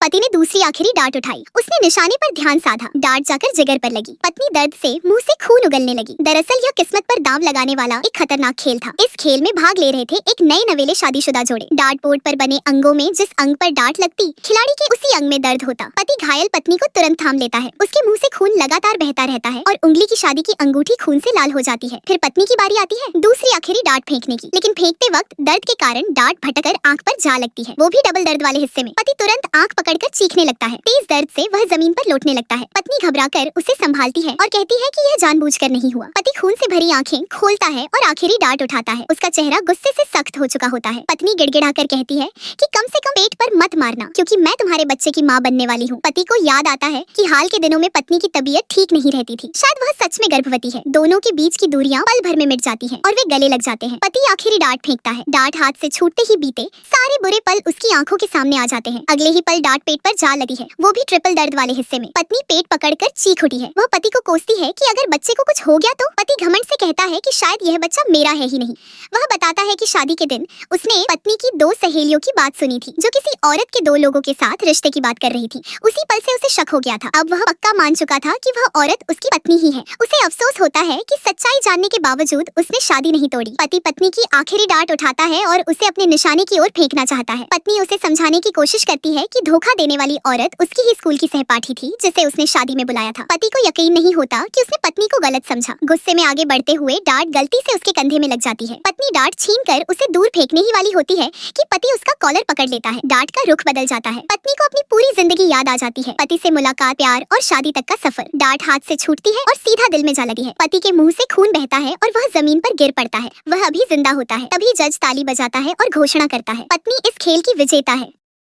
पति ने दूसरी आखिरी डांट उठाई। उसने निशाने पर ध्यान साधा, डांट जाकर जिगर पर लगी। पत्नी दर्द से मुंह से खून उगलने लगी। दरअसल यह किस्मत पर दांव लगाने वाला एक खतरनाक खेल था। इस खेल में भाग ले रहे थे एक नए नवेले शादीशुदा जोड़े। डार्ट बोर्ड पर बने अंगों में जिस अंग पर डांट लगती, खिलाड़ी के उसी अंग में दर्द होता। पति घायल पत्नी को तुरंत थाम लेता है। उसके मुंह से खून लगातार बहता रहता है और उंगली की शादी की अंगूठी खून से लाल हो जाती है। फिर पत्नी की बारी आती है दूसरी आखिरी डांट फेंकने की, लेकिन फेंकते वक्त दर्द के कारण डांट भटकर आंख पर जा लगती है, वो भी डबल दर्द वाले हिस्से में। पति तुरंत आंख पकड़कर चीखने लगता है। तेज दर्द से वह जमीन पर लौटने लगता है। पत्नी घबराकर उसे संभालती है और कहती है कि यह जानबूझकर नहीं हुआ। पति खून से भरी आंखें खोलता है और आखिरी डांट उठाता है। उसका चेहरा गुस्से से सख्त हो चुका होता है। पत्नी गिड़गिड़ाकर कहती है कि कम से कम पेट पर मत मारना, क्योंकि मैं तुम्हारे बच्चे की माँ बनने वाली हूँ। पति को याद आता है कि हाल के दिनों में पत्नी की तबीयत ठीक नहीं रहती थी। शायद वह सच में गर्भवती है। दोनों के बीच की दूरियां पल भर में मिट जाती हैं और वे गले लग जाते हैं। पति आखिरी डांट फेंकता है। डांट हाथ से छूटते ही बीते सारे बुरे पल उसकी आंखों के सामने आ जाते हैं। अगले ही पल डांट पेट पर जा लगी है, वो भी ट्रिपल दर्द वाले हिस्से में। पत्नी पेट पकड़कर चीख उठी है। वह पति को कोसती है कि अगर बच्चे को कुछ हो गया तो। पति घमंड से कहता है कि शायद यह बच्चा मेरा है ही नहीं। वह बताता है कि शादी के दिन उसने पत्नी की दो सहेलियों की बात सुनी थी, जो किसी औरत के दो लोगों के साथ रिश्ते की बात कर रही थी। उसी पल से उसे शक हो गया था। अब वह पक्का मान चुका था कि वह औरत उसकी पत्नी ही है। उसे अफसोस होता है कि सच्चाई जानने के बावजूद उसने शादी नहीं तोड़ी। पति पत्नी की आखिरी डांट उठाता है और उसे अपने निशाने की ओर फेंकना चाहता है। पत्नी उसे समझाने की कोशिश करती है कि धोखा देने वाली औरत उसकी ही स्कूल की सहपाठी थी, जिसे उसने शादी में बुलाया था। पति को यकीन नहीं होता कि उसने पत्नी को गलत समझा। गुस्से में आगे बढ़ते हुए डांट गलती से उसके कंधे में लग जाती है। पत्नी डांट छीनकर उसे दूर फेंकने ही वाली होती है कि पति उसका कॉलर पकड़ लेता है। डांट का रुख बदल जाता है। पत्नी को अपनी पूरी जिंदगी याद आ जाती है। पति से मुलाकात, प्यार और शादी तक का सफर। डांट हाथ से छूटती है और सीधा दिल में जा लगी है। पति के मुंह से खून बहता है और वह जमीन पर गिर पड़ता है। वह अभी जिंदा होता है। तभी जज ताली बजाता है और घोषणा करता है, पत्नी इस खेल की विजेता है।